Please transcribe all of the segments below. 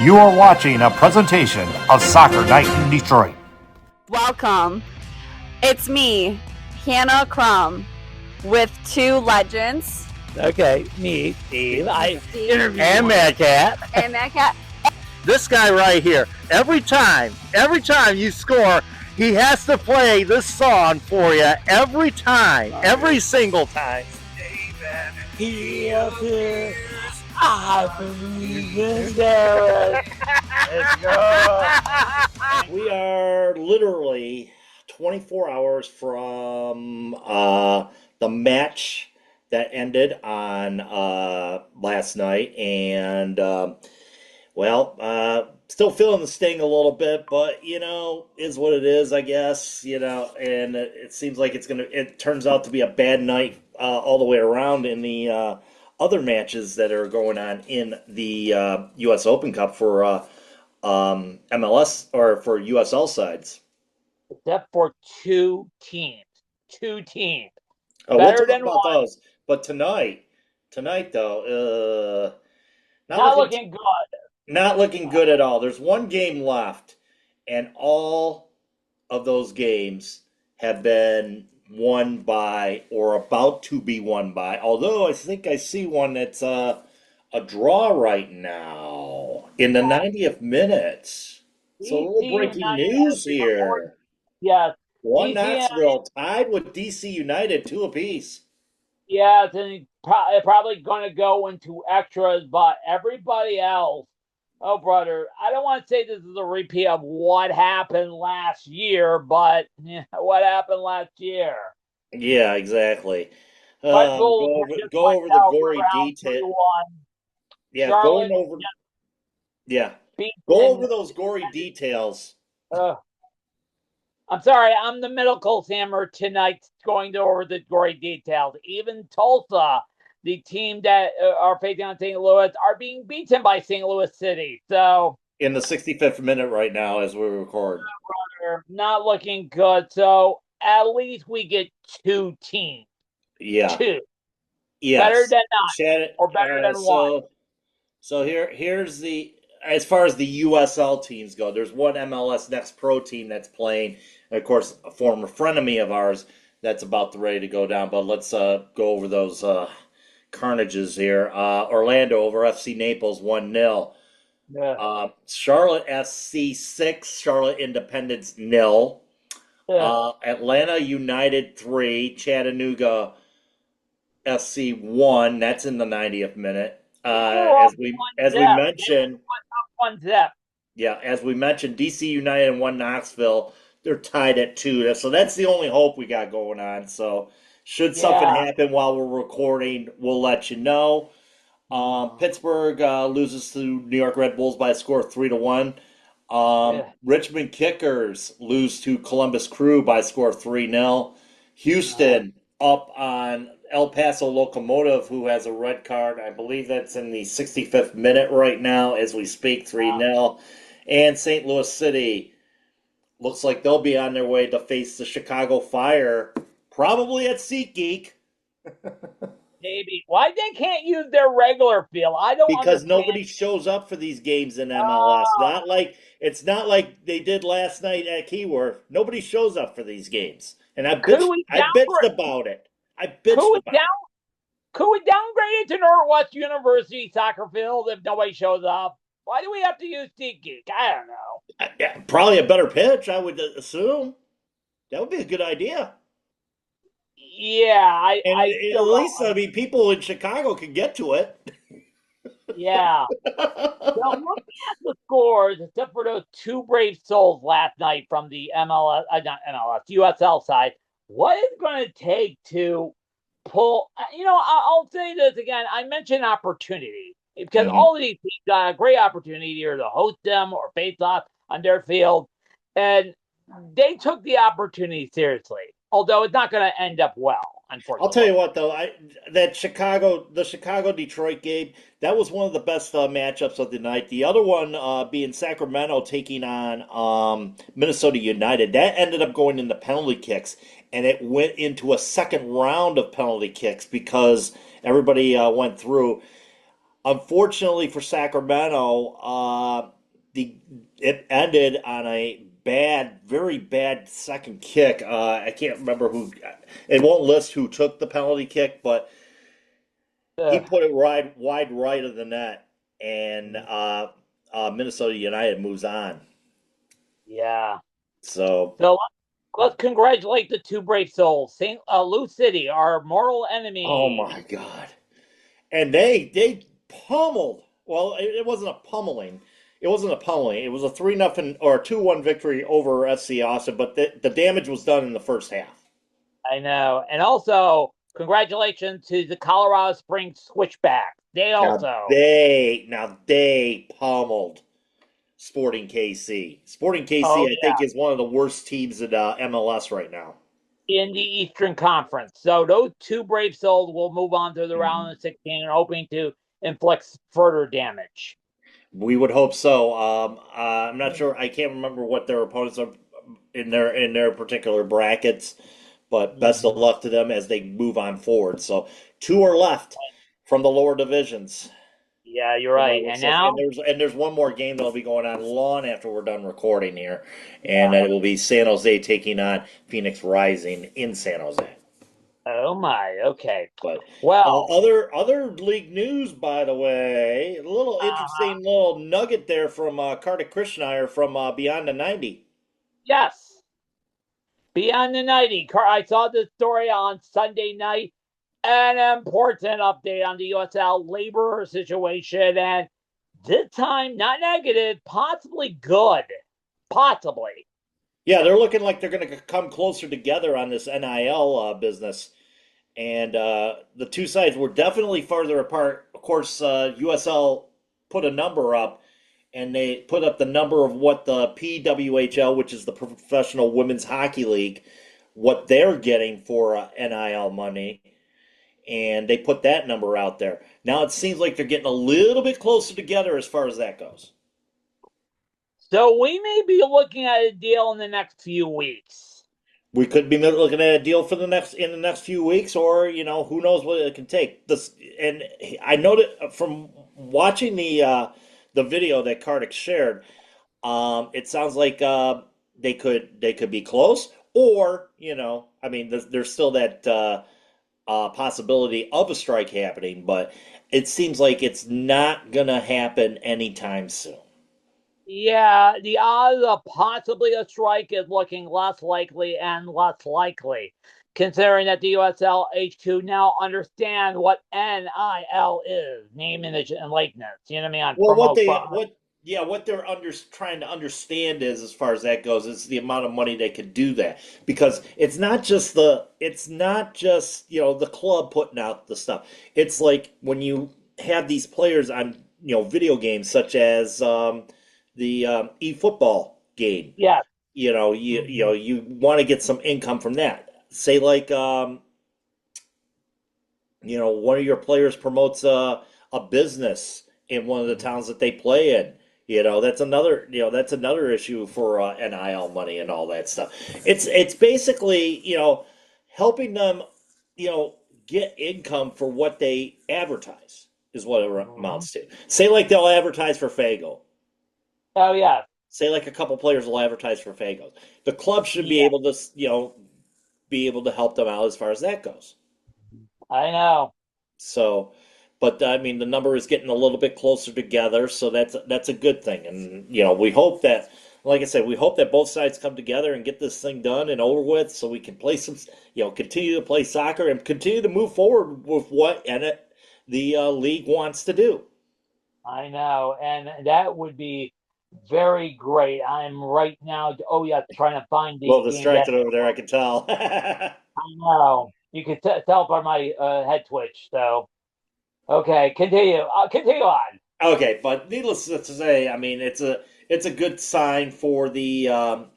You are watching a presentation of Soccer Night in Detroit. Welcome. It's me, Hannah Crum, with two legends. Okay, me, Steve. And Mad Cat. And that cat. This guy right here. Every time you score, he has to play this song for you every time, every single time. He appears. I believe in there. Let's go. We are literally 24 hours from the match that ended on last night, and still feeling the sting a little bit, but is what it is, I guess. And it seems like it turns out to be a bad night all the way around in the other matches that are going on in the U.S. Open Cup for MLS or for USL sides. Except for two teams. Two teams. Oh, Better we'll talk than about one. those. But tonight though, Not looking good. not looking good at all. There's one game left, and all of those games have been won by or about to be won by. Although I think I see one that's a draw right now in the 90th minute. So a little DC breaking United news here. Yes. One DC United, Knoxville tied with DC United, 2 apiece. yes, and probably going to go into extras, but everybody else, oh, brother, I don't want to say this is a repeat of what happened last year, but what happened last year? Yeah, exactly. Red Bulls Go just went over the out gory round detail. 3-1. Yeah, Charlotte go beaten. over those gory details. I'm sorry, I'm the medical hammer tonight going over the gory details. Even Tulsa, the team that are facing on St. Louis, are being beaten by St. Louis City. So In the 65th minute right now as we record. they're not looking good. So at least we get two teams. Yeah. Two. Yes. Better than none. Or better than one. So here's as far as the USL teams go, there's one MLS Next Pro team that's playing, and of course a former frenemy of ours that's about ready to go down. But let's go over those carnages here. Orlando over FC Naples 1-0. Yeah. Charlotte SC 6, Charlotte Independence 0. Atlanta United 3, Chattanooga SC 1. That's in the 90th minute. As we mentioned, one zip. Yeah, as we mentioned, DC United and 1 Knoxville, they're tied at 2. So that's the only hope we got going on. So should something happen while we're recording, we'll let you know. Pittsburgh loses to New York Red Bulls by a score of 3-1. Richmond Kickers lose to Columbus Crew by a score of 3-0. Houston up on El Paso Locomotive, who has a red card. I believe that's in the 65th minute right now as we speak, 3-0. And St. Louis City looks like they'll be on their way to face the Chicago Fire, probably at SeatGeek. Maybe. Why they can't use their regular field? I don't Because understand. nobody shows up for these games in MLS. It's not like they did last night at Keyworth. Nobody shows up for these games. And I bitched about it. Could we downgrade it to Northwest University soccer field if nobody shows up? Why do we have to use SeatGeek? I don't know. Probably a better pitch, I would assume. That would be a good idea. Yeah, at least, people in Chicago can get to it. Yeah. Now, looking at the scores, except for those two brave souls last night from the USL side, what is going to take to pull? I'll say this again. I mentioned opportunity because all of these teams got a great opportunity either to host them or face off on their field, and they took the opportunity seriously. Although it's not going to end up well, unfortunately. I'll tell you what, though, the Chicago-Detroit game, that was one of the best matchups of the night. The other one being Sacramento taking on Minnesota United. That ended up going into penalty kicks, and it went into a second round of penalty kicks because everybody went through. unfortunately for Sacramento, the it ended on a bad, very bad second kick. I can't remember who. It won't list who took the penalty kick, but he Ugh, put it wide right of the net, and Minnesota United moves on. yeah. So, So let's congratulate the two brave souls. St. Louis City, our mortal oh enemy. my God. And they pummeled. Well, it wasn't a pummeling. It wasn't a pummeling. It was a 3-0 or a 2-1 victory over FC Austin, but the damage was done in the first half. I know. And also, congratulations to the Colorado Springs Switchbacks. They Now also. they pummeled Sporting KC. Sporting KC, Oh, I think, is one of the worst teams in MLS right now. in the Eastern Conference. So those two brave souls will move on to the round of 16 and hoping to inflict further damage. We would hope so. I'm not sure. I can't remember what their opponents are in their particular brackets, but best of luck to them as they move on forward. So two are left from the lower divisions. Yeah, you're right. And now, And there's one more game that'll be going on long after we're done recording here, and it will be San Jose taking on Phoenix Rising in San Jose. oh my, okay. But Well, other league news, by the way, a little interesting little nugget there from Kartik Krishnaiyer from Beyond the 90. yes, beyond the 90. I saw this story on Sunday night. An important update on the USL labor situation, and this time not negative, possibly good, possibly. Yeah, they're looking like they're going to come closer together on this NIL business. And the two sides were definitely farther apart. Of course, USL put a number up, and they put up the number of what the PWHL, which is the Professional Women's Hockey League, what they're getting for NIL money, and they put that number out there. Now it seems like they're getting a little bit closer together as far as that goes. So we may be looking at a deal in the next few weeks. We could be looking at a deal for the next few weeks, or who knows what it can take. This and I noted from watching the video that Kartik shared, it sounds like they could be close, or I mean, there's still that possibility of a strike happening, but it seems like it's not gonna happen anytime soon. Yeah, the odds of possibly a strike is looking less likely and less likely, considering that the USL HQ now understand what NIL is, name, image, and likeness. You know what I mean? Well, Promote. what they're trying to understand is, as far as that goes, is the amount of money they could do that, because it's not just the club putting out the stuff. It's like when you have these players on video games such as the e-football game. Yeah. You want to get some income from that. Say like one of your players promotes a business in one of the towns that they play in. That's another issue for NIL money and all that stuff. It's basically helping them get income for what they advertise is what it amounts to. Say like they'll advertise for Fago. Oh yeah. Say like a couple players will advertise for Fagos. The club should be Yeah. able to be able to help them out as far as that goes. I know. So, but I mean, the number is getting a little bit closer together, so that's a good thing. And we hope that, like I said, we hope that both sides come together and get this thing done and over with, so we can play some, continue to play soccer and continue to move forward with what the league wants to do. I know, and that would be very great. I'm right now. Oh yeah, trying to find A little the game. distracted over there, I can tell. I know. You can tell by my head twitch. So, okay, continue. Continue on. Okay, but needless to say, I mean, it's a good sign for the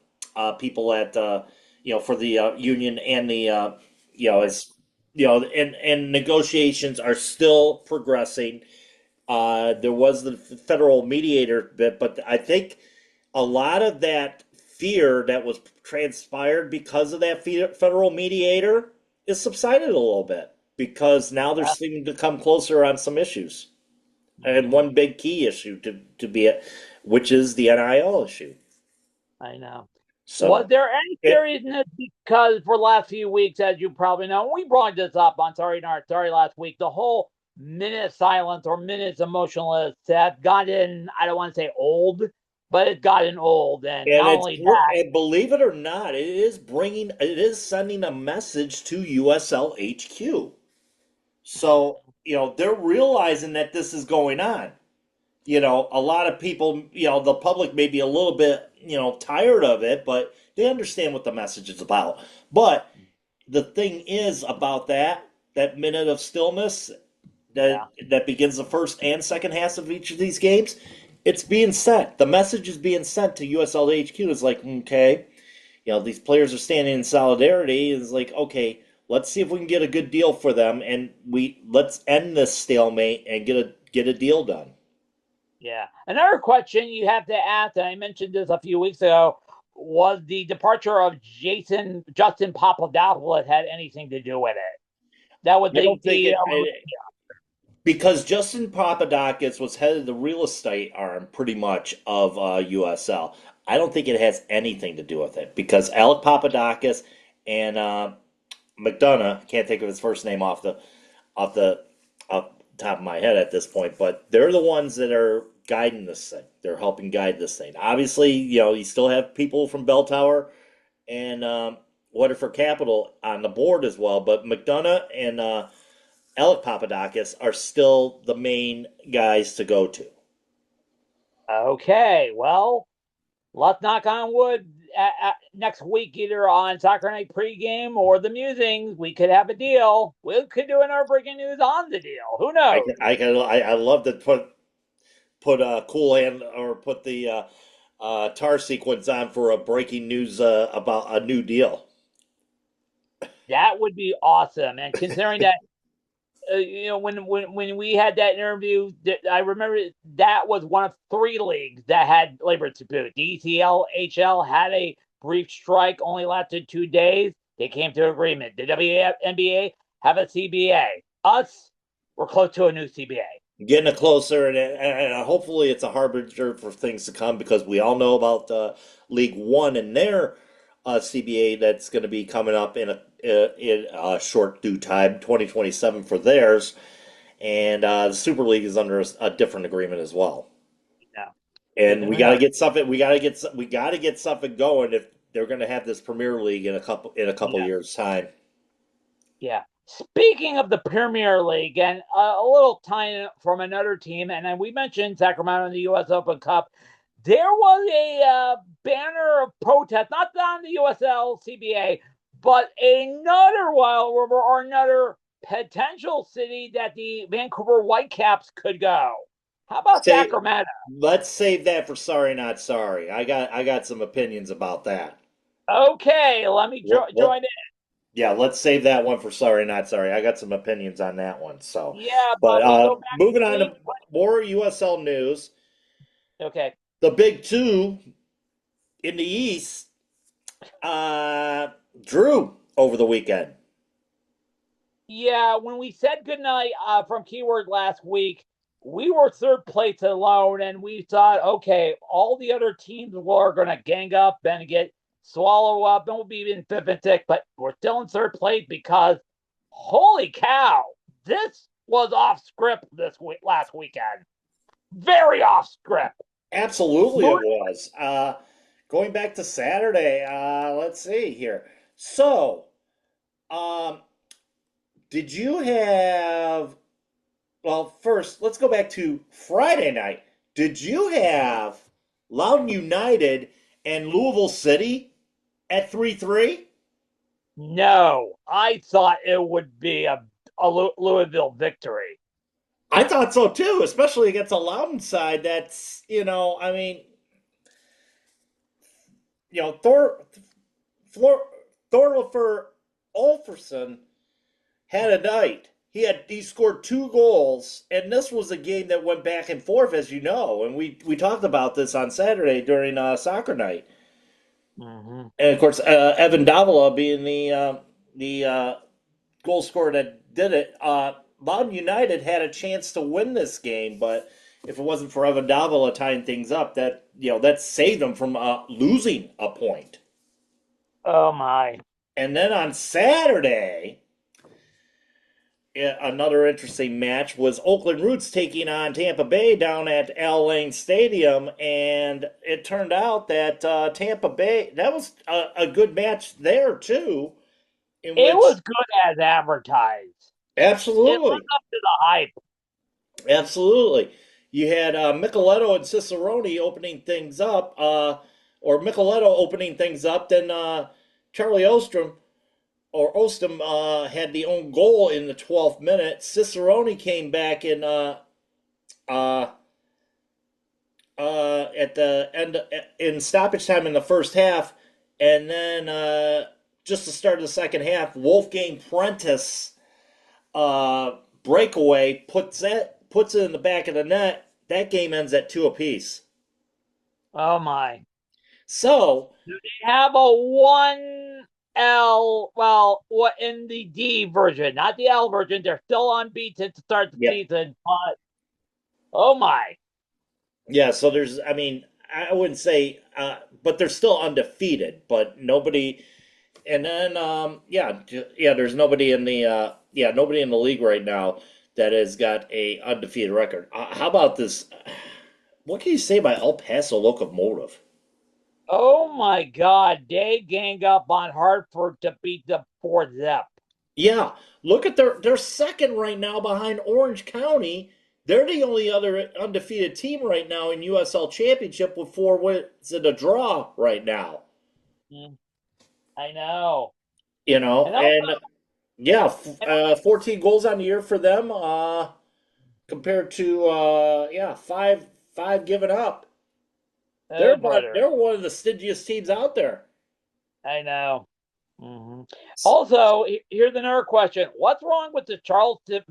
people at for the union and the as and negotiations are still progressing. There was the federal mediator bit, but I think a lot of that fear that was transpired because of that federal mediator is subsided a little bit, because now they're seeming to come closer on some issues. and one big key issue to be it, which is the NIL issue. I know. Was So there any seriousness? Because for the last few weeks, as you probably know, we brought this up on Sorry last week, the whole minute silence or minutes emotionless have gotten, I don't want to say old, but it's gotten old. And not only that, and believe it or not, it is sending a message to USL HQ. So, they're realizing that this is going on. A lot of people, the public may be a little bit, tired of it, but they understand what the message is about. But the thing is about that minute of stillness that begins the first and second halves of each of these games, it's being sent. The message is being sent to USL HQ. It's like, okay, these players are standing in solidarity. It's like, okay, let's see if we can get a good deal for them, and let's end this stalemate and get a deal done. Yeah. Another question you have to ask, and I mentioned this a few weeks ago, was the departure of Justin Papadopoulos had anything to do with it? That was I don't think the because Justin Papadakis was head of the real estate arm, pretty much, of USL. I don't think it has anything to do with it because Alec Papadakis and McDonough, can't think of his first name off the top of my head at this point, but they're the ones that are guiding this thing. They're helping guide this thing. Obviously, you still have people from Bell Tower and Waterford Capital on the board as well, but McDonough and Alec Papadakis are still the main guys to go to. Okay, well, let's knock on wood. Next week, either on Soccer Night pregame or the Musings, we could have a deal. We could do another breaking news on the deal. Who knows? I love to put a cool hand or put the tar sequence on for a breaking news about a new deal. That would be awesome. And considering that, when we had that interview, I remember that was one of 3 leagues that had labor dispute. The UCL HL had a brief strike, only lasted 2 days. They came to an agreement. The WNBA have a CBA. Us, we're close to a new CBA. Getting it closer, and hopefully it's a harbinger for things to come because we all know about League One and their CBA that's going to be coming up in a short due time, 2027 for theirs, and the Super League is under a different agreement as well. Yeah, and we got to get something. We got to get something going if they're going to have this Premier League in a couple years' time. Yeah. Speaking of the Premier League, and a little time from another team, and then we mentioned Sacramento in the U.S. Open Cup, there was a banner of protest, not on the USL CBA, but another Wild River or another potential city that the Vancouver Whitecaps could go. How about Sacramento? Let's save that for Sorry Not Sorry. I got some opinions about that. Okay, let me join in. Yeah, let's save that one for Sorry Not Sorry. I got some opinions on that one. So yeah, but moving on to more USL news. Okay. The big two in the East drew over the weekend. Yeah, when we said goodnight from Keyword last week, we were third place alone, and we thought, okay, all the other teams are going to gang up and get swallow up, and we'll be in 5th and 6th, but we're still in third place because, holy cow, this was off script last weekend. Very off script. Absolutely it was. Going back to Saturday, let's see here. So, did you have... Well, first, let's go back to Friday night. Did you have Loudoun United and Louisville City at 3-3? No, I thought it would be a Louisville victory. I thought so too, especially against a Loudoun side that's, Thorlifer Olferson had a night. He scored 2 goals, and this was a game that went back and forth, as you know, and we talked about this on Saturday during soccer night. Mm-hmm. And of course, Evan Davila being the goal scorer that did it. Loudoun United had a chance to win this game, but if it wasn't for Evan Davila tying things up, that saved them from losing a point. Oh my. And then on Saturday, another interesting match was Oakland Roots taking on Tampa Bay down at Al Lang Stadium, and it turned out that Tampa Bay, that was a good match there too. It was good as advertised. It Absolutely, lived up to the hype. absolutely. You had Micheletto and Cicerone opening things up, or Micheletto opening things up. Then Charlie Ostrom had the own goal in the 12th minute. Cicerone came back uh, at the end in stoppage time in the first half, and then just to start the second half, Wolfgang Prentice breakaway puts it in the back of the net. That game ends at 2 apiece. Oh my. So Do they have a 1L? Well, what in the D version, not the L version? They're still unbeaten to start the season, but oh my. yeah, so there's, I mean, I wouldn't say, but they're still undefeated, but nobody, and then, there's nobody in nobody in the league right now that has got a undefeated record. How about this? What can you say about El Paso Locomotive? Oh my God, they gang up on Hartford to beat them 4-zip. Yeah, look at they're second right now behind Orange County. They're the only other undefeated team right now in USL Championship with 4 wins and a draw right now. I know. And yeah, 14 goals on the year for them, compared to five given up. They're one of the stingiest teams out there. I know. Mm-hmm. Also, here's another question: what's wrong with the Charleston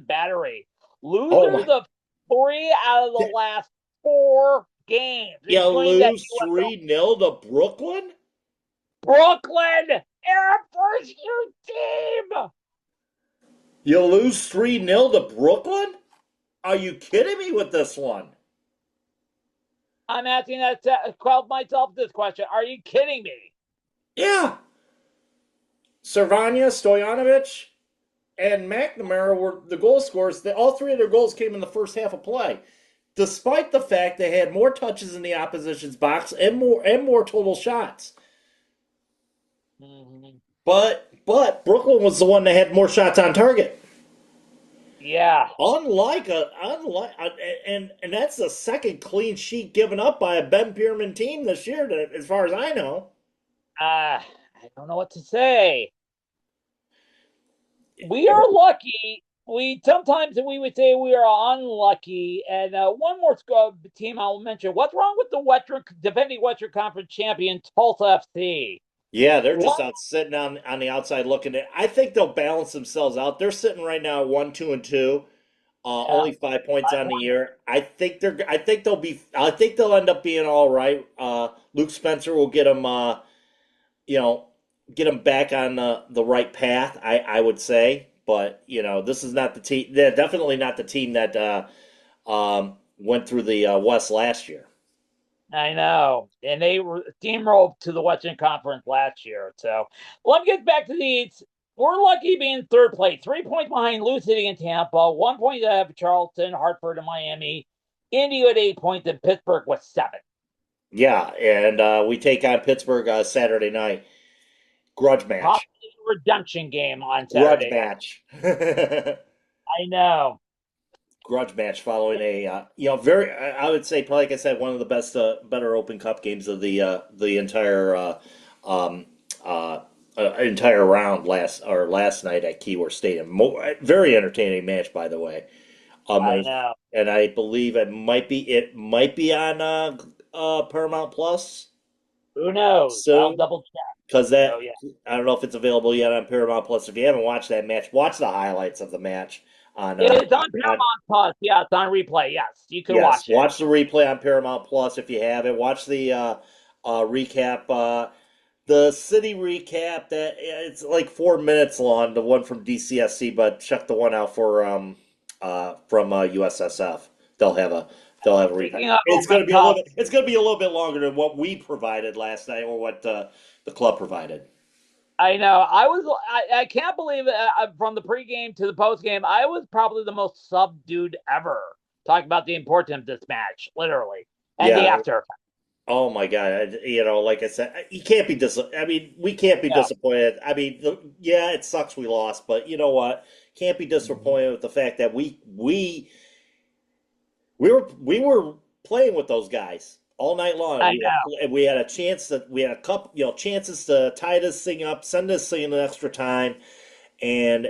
Battery? Losers of 3 out of the last 4 games. You lose 3-0 to Brooklyn? Brooklyn, Air Force U team. You lose 3-0 to Brooklyn? Are you kidding me with this one? I'm asking that myself this question. Are you kidding me? Yeah. Cervania, Stojanovic, and McNamara were the goal scorers. All 3 of their goals came in the first half of play, despite the fact they had more touches in the opposition's box and more total shots. Mm-hmm. But Brooklyn was the one that had more shots on target. Yeah. And that's the second clean sheet given up by a Ben Pierman team this year, as far as I know. I don't know what to say. We are lucky. Sometimes we would say we are unlucky. And one more team I'll mention. What's wrong with the defending Western Conference champion Tulsa FC? Yeah, they're just out sitting on the outside looking at. I think they'll balance themselves out. They're sitting right now at 1-2-2, only 5 points on the year. I think they'll end up being all right. Luke Spencer will get them, get them back on the right path. I would say, but this is not the team. They're definitely not the team that went through the West last year. I know. And they were steamrolled to the Western Conference last year. So let me get back to these. We're lucky being third place, 3 points behind Lou City and Tampa, 1 point ahead of Charleston, Hartford, and Miami. Indy with 8 points, and Pittsburgh with 7. Yeah, and we take on Pittsburgh Saturday night. Grudge match. Probably a redemption game on Saturday. Grudge match. I know. Grudge match following a I would say, like I said, one of the best, better Open Cup games of the entire entire round last night at Keyworth Stadium. Very entertaining match, by the way. I know. And I believe it might be on Paramount Plus. Who knows? So, I'll double check. Because I don't know if it's available yet on Paramount Plus. If you haven't watched that match, watch the highlights of the match. It's on Paramount Plus. Yeah, it's on replay. Yes, you can watch it. Watch the replay on Paramount Plus if you haven't. Watch the recap The city recap that it's like 4 minutes long, the one from DCSC, but check the one out for from USSF. They'll have a recap. Speaking of It's over gonna the be a little top, bit. It's gonna be a little bit longer than what we provided last night or what the club provided. I know. I can't believe it. From the pregame to the postgame, I was probably the most subdued ever. Talking about the importance of this match, literally, and the Yeah. after. Oh my God. Like I said, you can't be I mean, we can't be Yeah. disappointed. I mean, yeah, it sucks we lost, but you know what? Can't be disappointed with the fact that we were playing with those guys all night long. I know. We had a chance that we had a couple, chances to tie this thing up, send this thing in extra time, and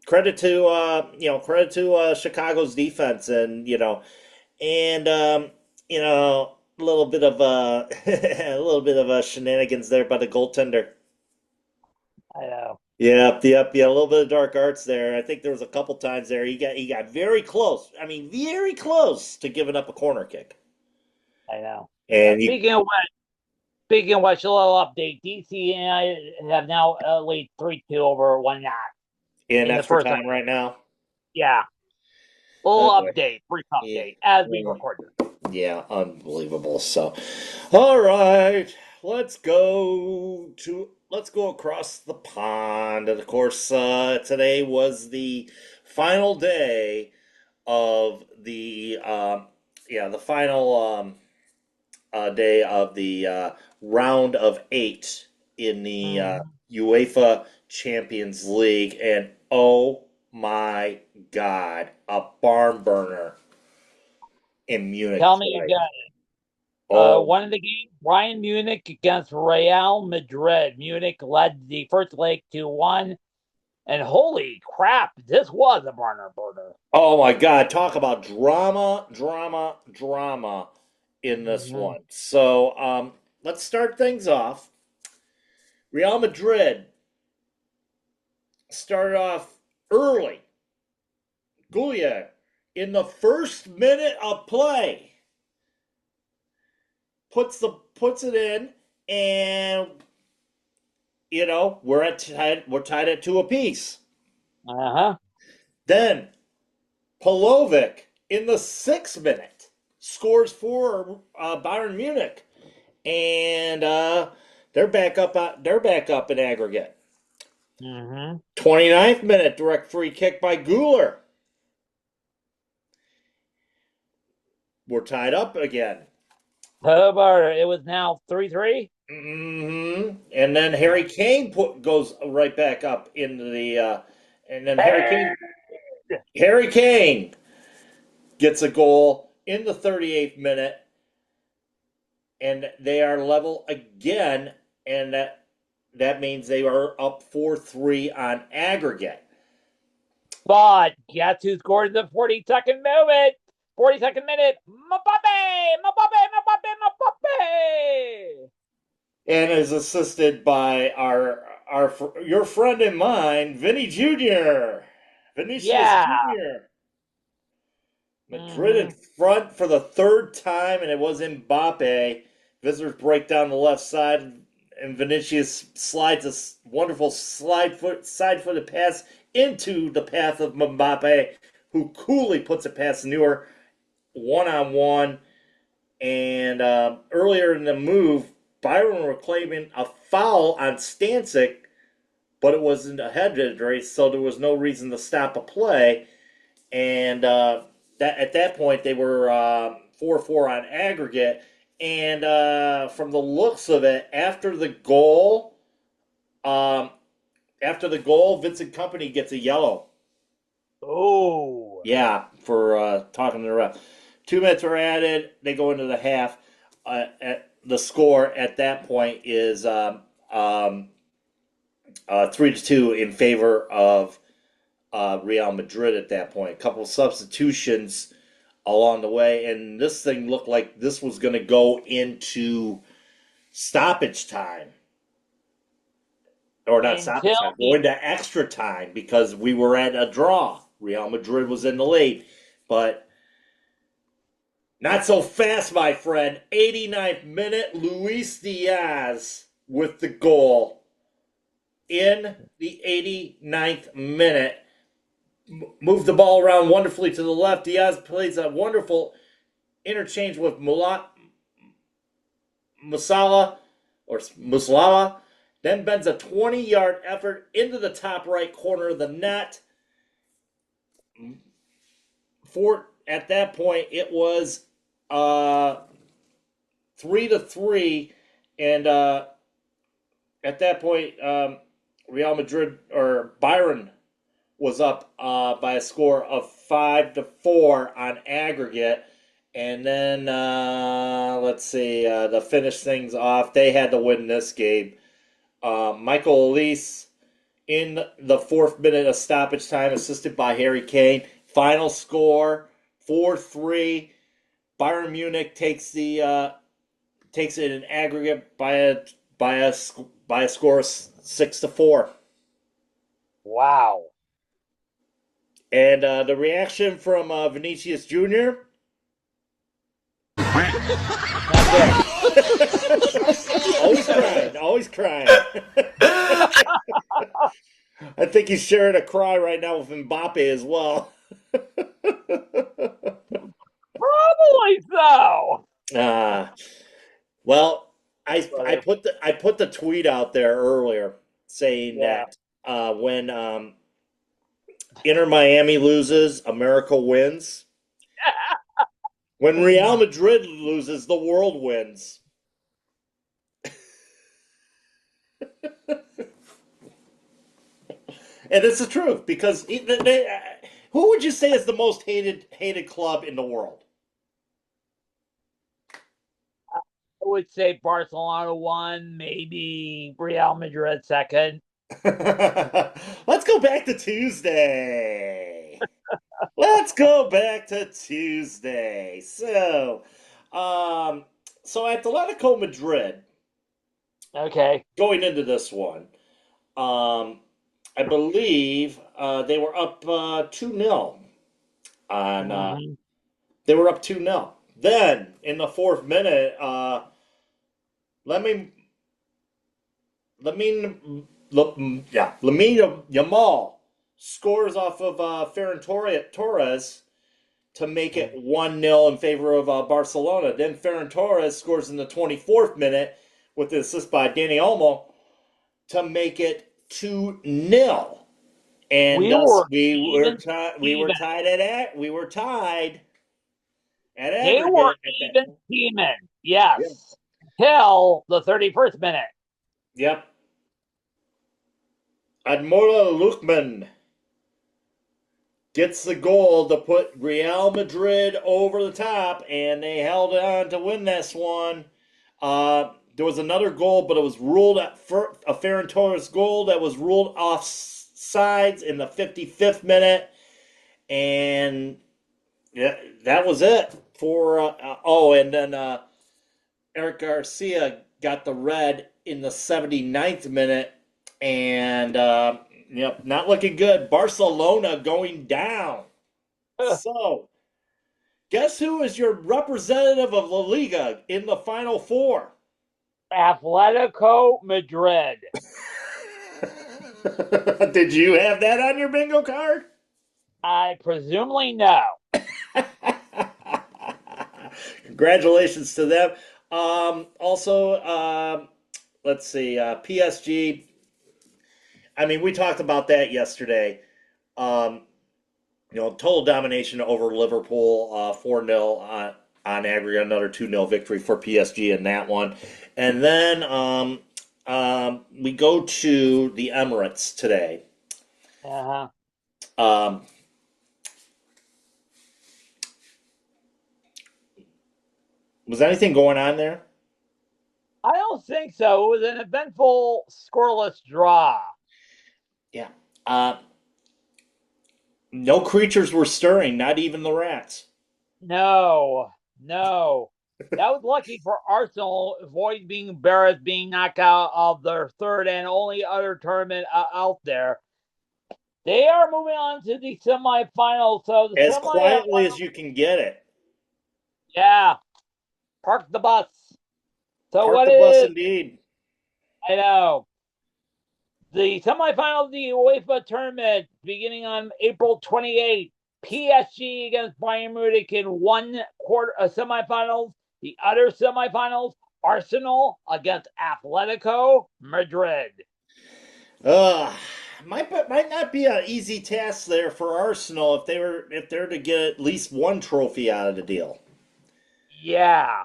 credit to Chicago's defense, and a little bit of a little bit of shenanigans there by the goaltender. I know. Yep, yeah, a little bit of dark arts there. I think there was a couple times there he got very close. I mean, very close to giving up a corner kick. I know. And Speaking of which, a little update. DC and I have now lead 3-2 over one knot in in the extra first time right now. Yeah. Little Oh, boy. brief Yeah. update as we record this. Yeah, unbelievable. So, all right, let's go across the pond. And of course, today was the final day of the final day of the round of 8 in the UEFA Champions League, and oh my God, a barn burner in Munich. Tell me tonight. again. Oh, One of the games, Bayern Munich against Real Madrid. Munich led the first leg 2-1. And holy crap, this was a burner. oh my God! Talk about drama in this one. So, let's start things off. Real Madrid started off early. Goulier in the first minute of play puts it in, and we're tied at 2 apiece. Then Polovic in the 6th minute scores for Bayern Munich, and they're back up. They're back up in aggregate. 29th minute, direct free kick by Güler. We're tied up again. It was now 3-3. And then Harry Kane goes right back up into the, and then Harry Kane gets a goal in the 38th minute, and they are level again, and that means they are up 4-3 on aggregate. But guess who scored in the 42nd minute? 42nd minute, Mbappe! And is assisted by your friend and mine, Vinicius Jr. Madrid in front for the 3rd time, and it was Mbappe. Visitors break down the left side, and Vinicius slides a wonderful side-footed pass into the path of Mbappe, who coolly puts it past Neuer one-on-one. And earlier in the move, Byron were claiming a foul on Stancic, but it wasn't a head race, so there was no reason to stop a play. And at that point, they were 4-4 on aggregate. And from the looks of it, after the goal, Vincent Kompany gets a yellow. Oh. Yeah, for talking to the ref. 2 minutes are added. They go into the half. The score at that point is 3-2 in favor of Real Madrid at that point. A couple of substitutions along the way, and this thing looked like this was going to go into stoppage time. Or not stoppage time, go into extra time, because we were at a draw. Real Madrid was in the lead. But not so fast, my friend. 89th minute, Luis Diaz with the goal in the 89th minute. Moved the ball around wonderfully to the left. Diaz plays a wonderful interchange with Musala or Muslala. Then bends a 20-yard effort into the top right corner of the net. At that point, it was 3-3, and at that point, Real Madrid or Byron was up by a score of 5-4 on aggregate. And then let's see, to finish things off, they had to win this game. Michael Elise in the 4th minute of stoppage time, assisted by Harry Kane. Final score 4-3. Bayern Munich takes it in aggregate by a score of 6-4. Wow. And the reaction from Vinicius Jr. Always crying. I think he's sharing a cry right now with Mbappe as well. Probably so. Well, I put the tweet out there earlier saying that when Inter Miami loses, America wins. When Real Madrid loses, the world wins. And it's the truth, because who would you say is the most hated club in the world? I would say Barcelona 1, maybe Real Madrid 2nd. Let's go back to Tuesday. So, Atletico Madrid. Okay. Going into this one, I believe they were up 2-0 on. They were up 2-0. Then in the 4th minute, Lamine Yamal scores off of Ferran Torres to make it 1-0 in favor of Barcelona. Then Ferran Torres scores in the 24th minute with the assist by Dani Olmo to make it 2-0. And we were tied at aggregate. They were even Steven. Yes. Till the 31st minute. Yep. Admola Lukman gets the goal to put Real Madrid over the top, and they held on to win this one. There was another goal, but it was ruled a Ferran Torres goal that was ruled offsides in the 55th minute, and that was it for. And then Eric Garcia got the red in the 79th minute, and not looking good. Barcelona going down. So, guess who is your representative of La Liga in the Final Four? Atletico Madrid. Did you have that on your bingo card? I presumably no. Congratulations to them. Also, let's see, PSG. I mean, we talked about that yesterday. Total domination over Liverpool, 4-0 on aggregate, another 2-0 victory for PSG in that one. And then we go to the Emirates today. Was anything going on there? I don't think so. It was an eventful, scoreless draw. Yeah. No creatures were stirring, not even the rats. No. That was lucky for Arsenal, avoid being embarrassed, being knocked out of their 3rd and only other tournament out there. They are moving on to the semifinals. So as quietly as you can get it. Yeah. Park the bus. So Park the bus indeed. I know. The semifinals of the UEFA tournament beginning on April 28th. PSG against Bayern Munich in one quarter semifinals. The other semifinals, Arsenal against Atletico Madrid. Uh, might not be an easy task there for Arsenal if they're to get at least one trophy out of the deal. Yeah,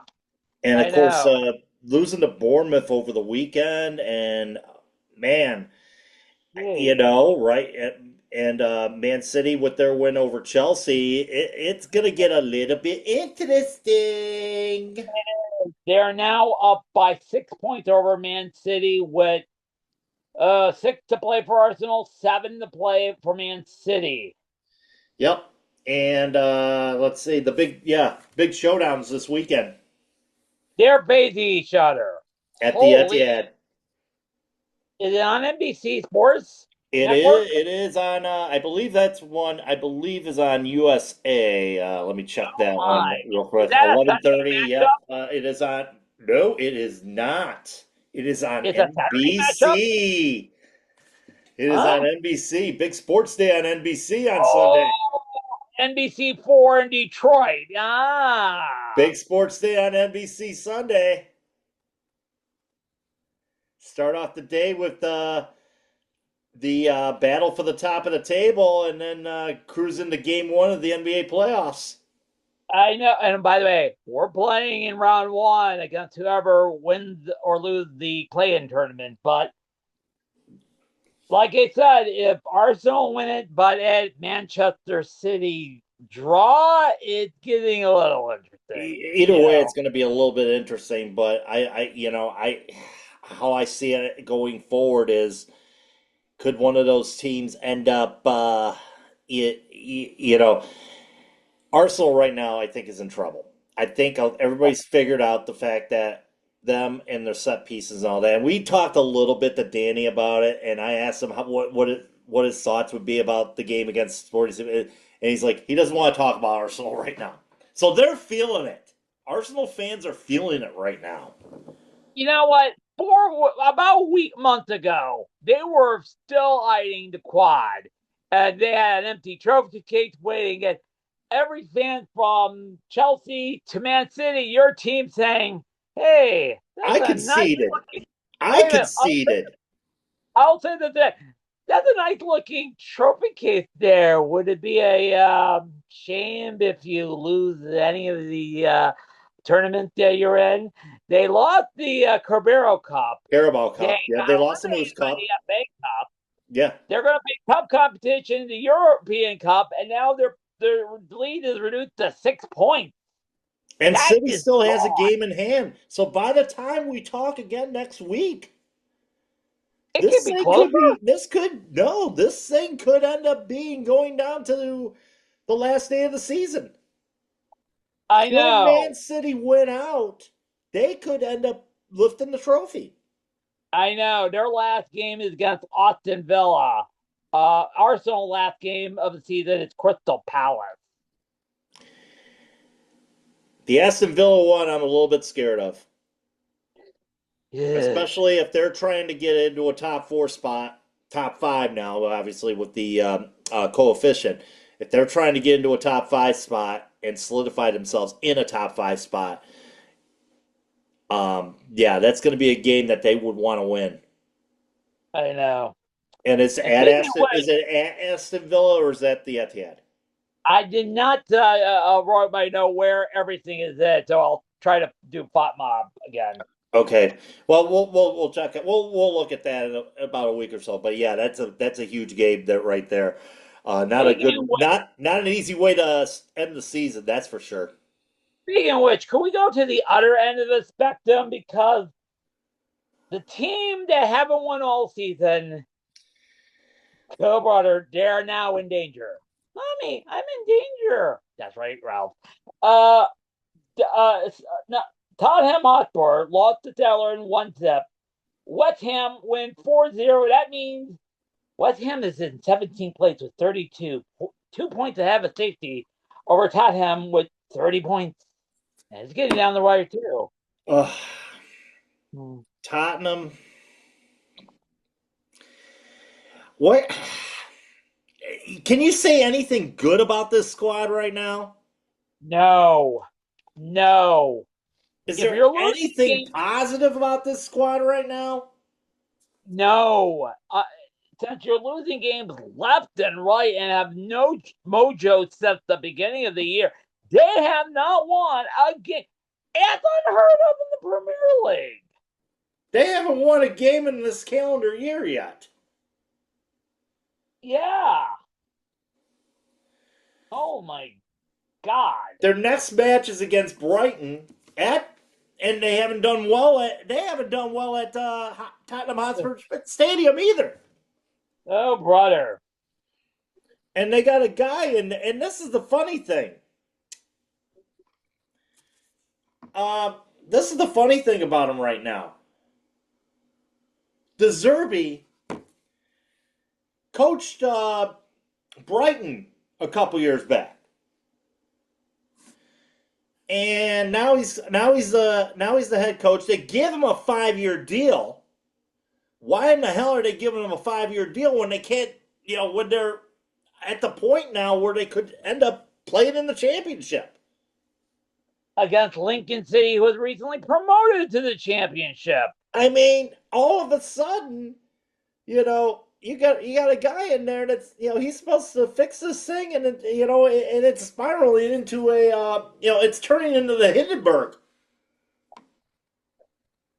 And of I course, know. losing to Bournemouth over the weekend, and man, Hey, right? And Man City with their win over Chelsea, it's gonna get a little bit interesting. they're now up by 6 points over Man City with 6 to play for Arsenal, 7 to play for Man City. Yep. And let's see big showdowns this weekend They're facing each other. at the Holy, Etihad. is it on NBC Sports It is. Network? It is on. I believe that's one. I believe is on USA. Let me check that one My, real is quick. that a 11:30. Sunday Yep. matchup? It is on. No, it is not. It is on It's a Saturday matchup? NBC. It is Huh? on NBC. Big sports day on NBC on Oh, Sunday. NBC 4 in Detroit. Ah, Big sports day on NBC Sunday. Start off the day with the battle for the top of the table, and then cruise into Game 1 of the NBA playoffs. I know. And by the way, we're playing in round one against whoever wins or lose the play-in tournament. But like I said, if Arsenal win it, but at Manchester City draw, it's getting a little interesting. Either way, it's going to be a little bit interesting. But how I see it going forward is, could one of those teams end up, Arsenal right now, I think is in trouble. I think everybody's figured out the fact that them and their set pieces and all that. And we talked a little bit to Danny about it, and I asked him what his thoughts would be about the game against Sporting, and he's like, he doesn't want to talk about Arsenal right now. So they're feeling it. Arsenal fans are feeling it right now. You know what? About a month ago, they were still eyeing the quad, and they had an empty trophy case waiting. And every fan from Chelsea to Man City, your team saying, "Hey, I that's a nice conceded. looking." I Wait a minute. conceded. I'll say that that's a nice looking trophy case there. Would it be a shame if you lose any of the tournament that you're in? They lost the Carbero Cup. Carabao They Cup. Yeah, got they lost the Moose eliminated by the Cup. FA Cup. Yeah. They're going to play cup competition in the European Cup, and now their lead is reduced to 6 points. And That City is still has a gone. game in hand. So by the time we talk again next week, It could be closer. this thing could end up being going down to the last day of the season. I Could Man know. City win out, they could end up lifting the trophy. I know. Their last game is against Austin Villa. Arsenal last game of the season is Crystal Palace. The Aston Villa one, I'm a little bit scared of, Yeah. especially if they're trying to get into a top four spot, top five now, obviously with the coefficient. If they're trying to get into a top five spot and solidify themselves in a top five spot, yeah, that's going to be a game that they would want to win. I know. And it's And at speaking of Aston. Is which, it at Aston Villa or is that the Etihad? I did not write my note where everything is at, so I'll try to do Pot Mob again. Okay. Well, we'll check it. We'll look at that in about a week or so. But yeah, that's a huge game that right there. Speaking of which, Not an easy way to end the season. That's for sure. can we go to the other end of the spectrum because the team that haven't won all season, brother, they're now in danger. Mommy, I'm in danger. That's right, Ralph. Uh, no, Tottenham Hotspur lost to Teller in one step. West Ham win 4-0. That means West Ham is in 17th place with 32, 2 points ahead of safety over Tottenham with 30 points. And it's getting down the wire, too. Ugh. Hmm. Tottenham. What? Can you say anything good about this squad right now? No. Is If there you're losing anything games, positive about this squad right now? no. Since you're losing games left and right and have no mojo since the beginning of the year, they have not won a game. It's unheard of in the Premier League. They haven't won a game in this calendar year yet. Yeah. Oh my God. Their next match is against Brighton and they haven't done well at Tottenham Hotspur Stadium either. Oh, brother. And they got a guy, and this is the funny thing. This is the funny thing about him right now. De Zerbi coached Brighton a couple years back, and now he's the head coach. They give him a 5-year deal. Why in the hell are they giving him a 5-year deal when they can't? When they're at the point now where they could end up playing in the championship Against Lincoln City, who was recently promoted to the championship. I mean, all of a sudden, you got a guy in there that's he's supposed to fix this thing, and it's spiraling into it's turning into the Hindenburg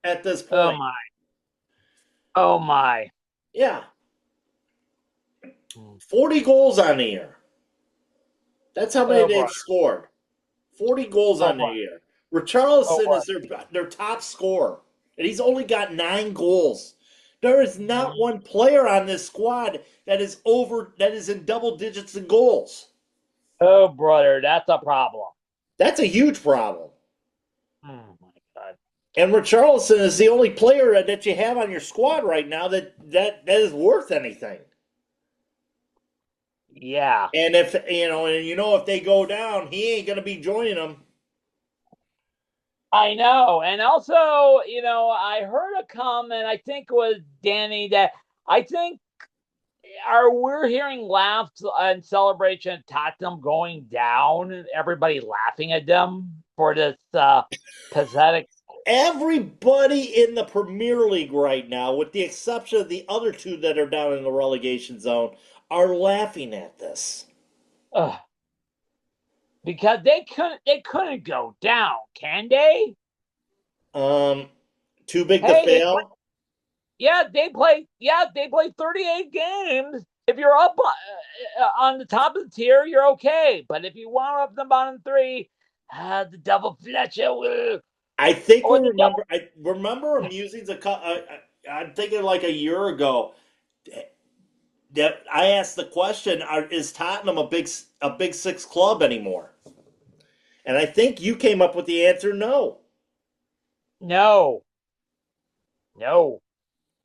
at this point. Oh my. Yeah, 40 goals on the year. That's how many they've scored. 40 goals on the year. Richarlison is their top scorer, and he's only got 9 goals. There is not one player on this squad that is in double digits in goals. Oh, brother, that's a problem. That's a huge problem. Oh my God. And Richarlison is the only player that you have on your squad right now that is worth anything. Yeah. And if they go down, he ain't gonna be joining them. I know. And also, I heard a comment, I think it was Danny, that I think we're hearing laughs and celebration of Tottenham going down, everybody laughing at them for this pathetic. Everybody in the Premier League right now, with the exception of the other two that are down in the relegation zone, are laughing at this. Because they couldn't go down, can they? Too big to fail. They play 38 games. If you're up on the top of the tier, you're okay. But if you want up the bottom 3, the double Fletcher will. I think we remember. I remember Musings. I'm thinking like a year ago. That I asked the question: is Tottenham a big 6 club anymore? And I think you came up with the answer: no. No.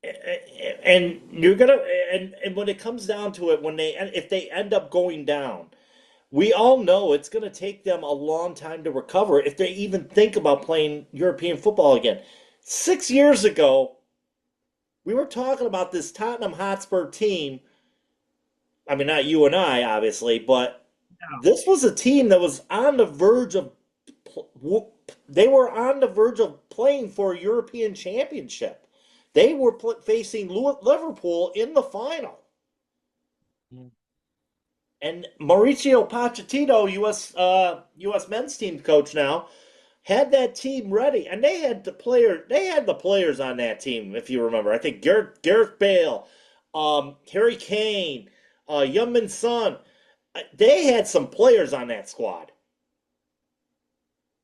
And you're gonna and when it comes down to it, if they end up going down, we all know it's gonna take them a long time to recover if they even think about playing European football again. 6 years ago, we were talking about this Tottenham Hotspur team. I mean, not you and I, obviously, but this was a team that was on the verge of. They were on the verge of playing for a European championship. They were facing Liverpool in the final. And Mauricio Pochettino, U.S. men's team coach now, had that team ready, and they had the players on that team. If you remember, I think Gareth Bale, Harry Kane, Young-min Son, they had some players on that squad.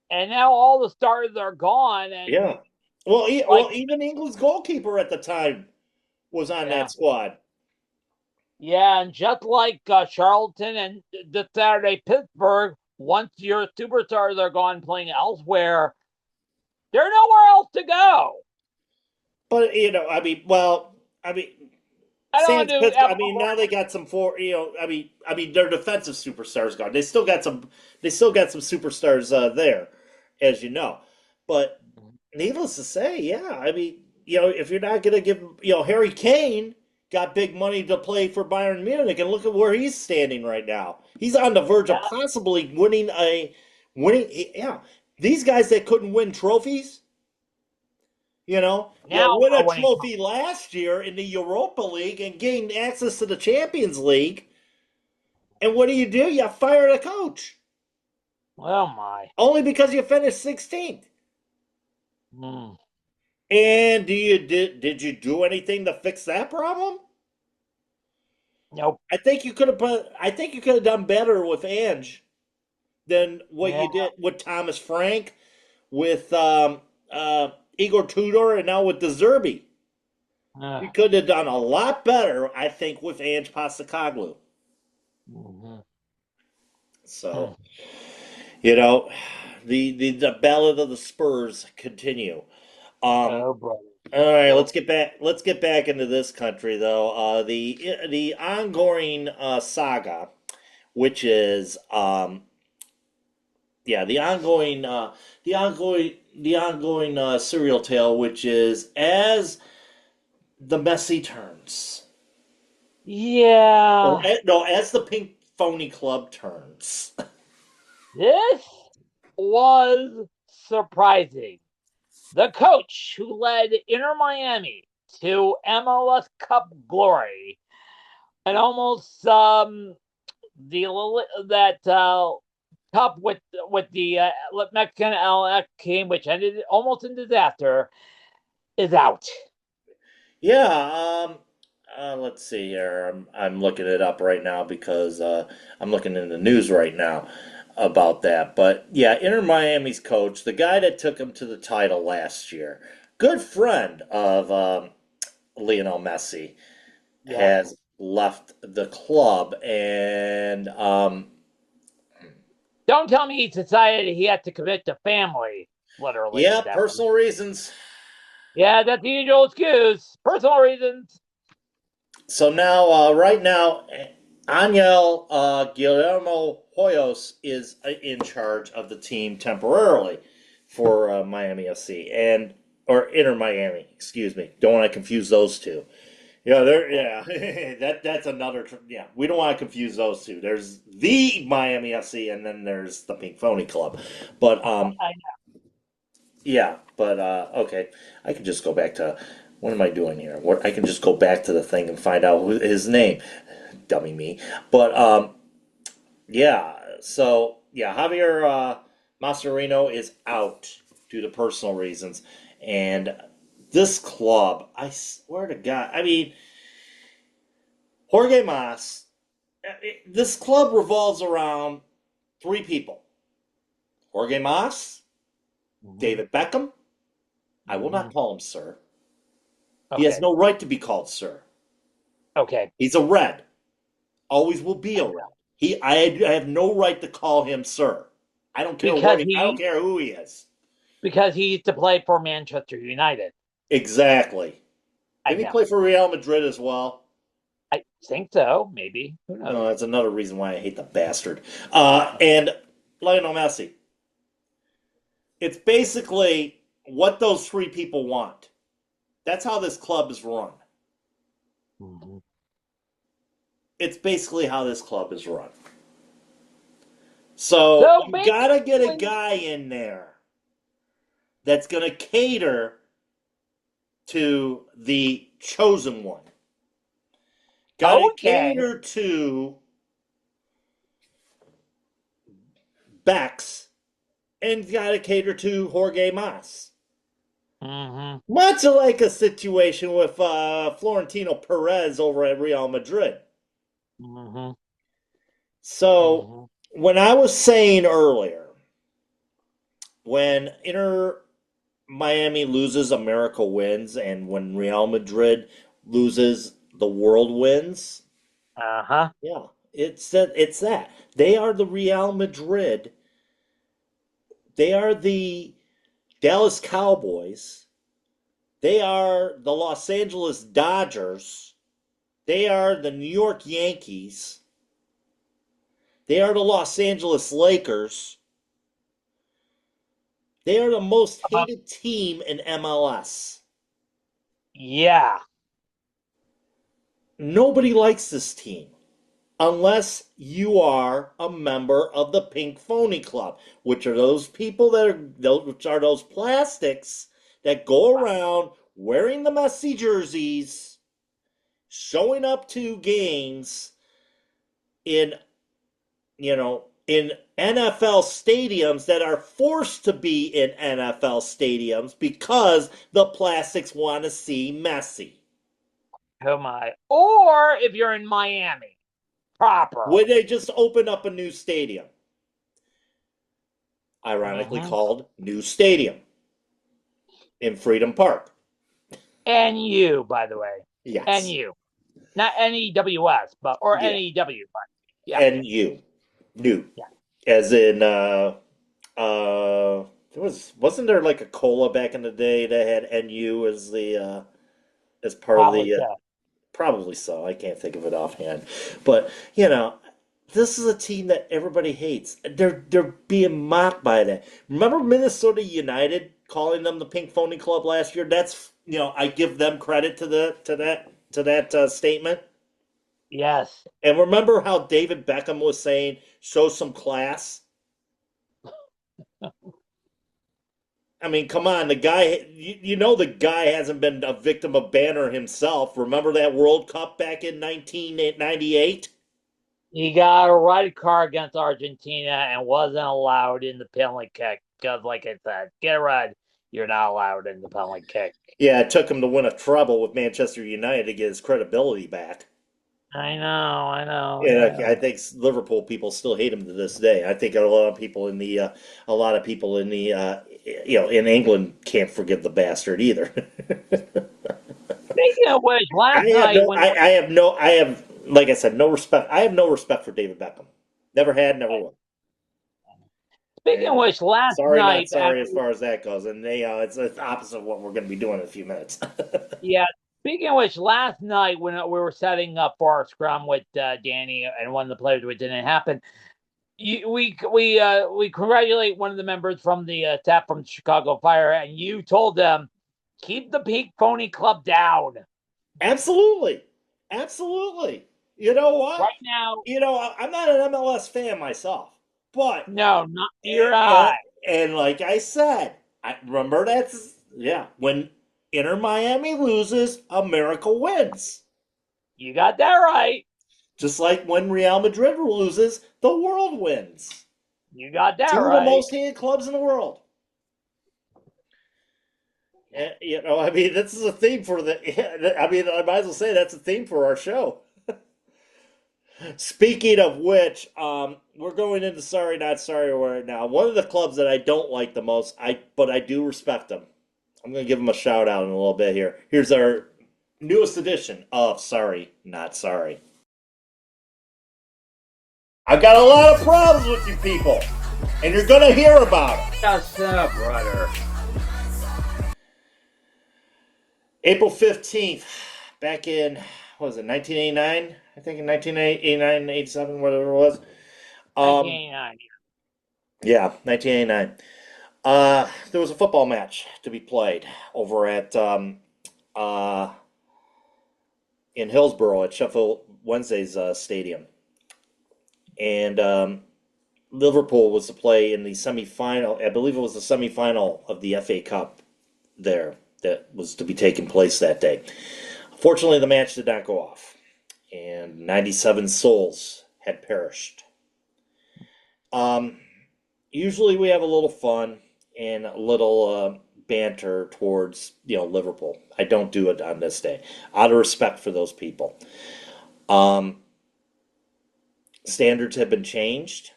And now all the stars are gone. And yeah. Well, even England's goalkeeper at the time was on that squad. Yeah, and just like Charlton and the Saturday Pittsburgh, once your superstars are gone playing elsewhere, there's nowhere else to go. But now they got some their defensive superstars gone. They still got some superstars there, as you know. But needless to say, if you're not going to give Harry Kane, got big money to play for Bayern Munich, and look at where he's standing right now. He's on the verge of Yeah. possibly winning. Yeah, these guys that couldn't win trophies, you Now win we're a winning. trophy last year in the Europa League and gain access to the Champions League, and what do? You fire the coach Oh my. only because you finished 16th. Mm. And did you do anything to fix that problem? Nope. I think you could have done better with Ange than what Yeah. you did with Thomas Frank, with Igor Tudor, and now with De Zerbi. You could have done a lot better, I think, with Ange Postecoglou. Mhm. So, you know, the ballad of the Spurs continue. Oh brother. All right, Oh. let's get back. Let's get back into this country, though. The ongoing saga, which is yeah, the ongoing serial tale, which is as the Messi turns, or Yeah. no, as the Pink Phony Club turns. This was surprising. The coach who led Inter Miami to MLS Cup glory and almost that cup with the Mexican LX team, which ended almost in disaster, is out. Yeah, let's see here. I'm looking it up right now because I'm looking in the news right now about that. But yeah, Inter Miami's coach, the guy that took him to the title last year, good friend of Lionel Messi, Yeah. has left the club, and Don't tell me he decided he had to commit to family, literally, yeah, with that one. personal reasons. Yeah, that's the usual excuse. Personal reasons. So now, right now, Angel Guillermo Hoyos is in charge of the team temporarily for Miami FC and or Inter Miami. Excuse me. Don't want to confuse those two. Yeah, that's another. Yeah, we don't want to confuse those two. There's the Miami FC, and then there's the Pink Phony Club. But I yeah, but okay. I can just go back to what am I doing here? What I can just go back to the thing and find out his name. Dummy me. But yeah. So yeah, Javier Mascherino is out due to personal reasons, and this club, I swear to God, I mean, Jorge Mas. This club revolves around three people: Jorge Mas, know. David Beckham. I will not Mhm. call him sir. He has Okay. no right to be called sir. Okay. He's a red. Always will be a red. I have no right to call him sir. I don't care Because I don't he care who he is. because he used to play for Manchester United. Exactly. I Didn't he know. play for Real Madrid as well? I think so. Maybe. Who knows? No, that's another reason why I hate the bastard. And Lionel Messi. It's basically what those three people want. That's how this club is run. Mhm. It's basically how this club is run. So So you gotta get a basically, guy in there that's gonna cater to the chosen one. Gotta okay. cater to Bex and gotta cater to Jorge Mas. Hmm. Much like a situation with Florentino Perez over at Real Madrid. Hmm. So, Hmm. when I was saying earlier, when Inter Miami loses, America wins, and when Real Madrid loses, the world wins. Uh-huh. Yeah, it's that. They are the Real Madrid. They are the Dallas Cowboys. They are the Los Angeles Dodgers. They are the New York Yankees. They are the Los Angeles Lakers. They are the most hated team in MLS. Yeah. nobody likes this team unless you are a member of the Pink Phony Club, which are those people which are those plastics that go around wearing the messy jerseys, showing up to games in in NFL stadiums that are forced to be in NFL stadiums because the plastics want to see Messi. Oh my! Or if you're in Miami, proper. When they just open up a new stadium, ironically called New Stadium in Freedom Park. NU, by the way. Yes. NU. Not NEWS, or Yeah. NEW. But yeah. NU. New. Yeah. As in wasn't there like a cola back in the day that had NU as the as part Probably of the so. probably so. I can't think of it offhand. But, this is a team that everybody hates. They're being mocked by that. Remember Minnesota United calling them the Pink Phony Club last year? That's I give them credit to that statement. Yes. And remember how David Beckham was saying, "Show some class." I mean, come on, the guy. The guy hasn't been a victim of banner himself. Remember that World Cup back in 1998? He got a red card against Argentina and wasn't allowed in the penalty kick because, like I said, get red. You're not allowed in the penalty kick. Yeah, it took him to win a treble with Manchester United to get his credibility back. I know. And I think Liverpool people still hate him to this day. I think a lot of people in the in England can't forgive the bastard either. Speaking of which, last night I have like I said, no respect. I have no respect for David Beckham. Never had, never will. Speaking of which, last sorry, night, not sorry as far as that goes, and it's opposite of what we're going to be doing in a few minutes. yeah. Speaking of which, last night when we were setting up for our scrum with Danny and one of the players, which didn't happen, we congratulate one of the members from the staff from Chicago Fire, and you told them keep the Pink Phony Club down. Absolutely. You know what? Right now, I'm not an MLS fan myself, but no, not your eye. And like I said, I remember when Inter Miami loses, America wins. You got that right. Just like when Real Madrid loses, the world wins. You got that Two right. of the most hated clubs in the world. And, this is a theme for I might as well say that's a theme for our show. Speaking of which, we're going into Sorry Not Sorry right now. One of the clubs that I don't like the most, but I do respect them. I'm going to give them a shout out in a little bit here. Here's our newest edition of Sorry Not Sorry. I've got a lot of problems with you people, and you're going to hear about it. Yes, brother. April 15th, back in, what was it, 1989? I think in 1989, 87, whatever it was. 1989. Yeah, 1989. There was a football match to be played over at in Hillsborough at Sheffield Wednesday's stadium. And Liverpool was to play in the semifinal. I believe it was the semifinal of the FA Cup there that was to be taking place that day. Fortunately, the match did not go off, and 97 souls had perished. Usually we have a little fun and a little banter towards Liverpool. I don't do it on this day out of respect for those people. Standards have been changed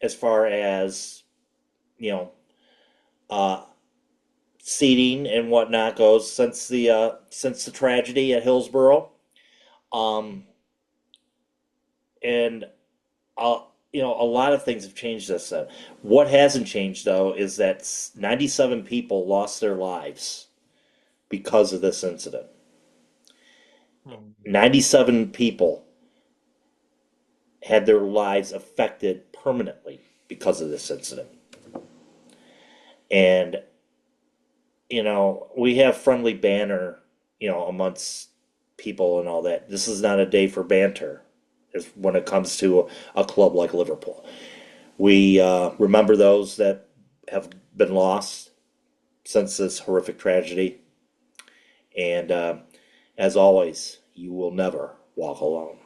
as far as seating and whatnot goes since the tragedy at Hillsborough. And a lot of things have changed this. What hasn't changed though is that 97 people lost their lives because of this incident. 97 people had their lives affected permanently because of this incident. And we have friendly banter, amongst people and all that. This is not a day for banter when it comes to a club like Liverpool. We remember those that have been lost since this horrific tragedy. And as always, you will never walk alone.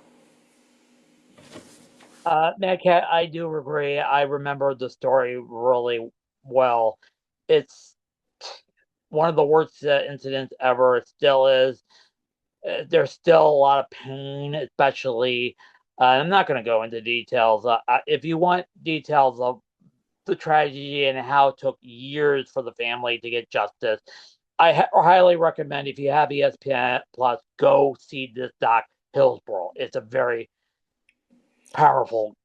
Matt Cat, I do agree. I remember the story really well. It's one of the worst incidents ever. It still is. There's still a lot of pain, especially. I'm not going to go into details. If you want details of the tragedy and how it took years for the family to get justice, I highly recommend, if you have ESPN Plus, go see this doc, Hillsborough. It's a very powerful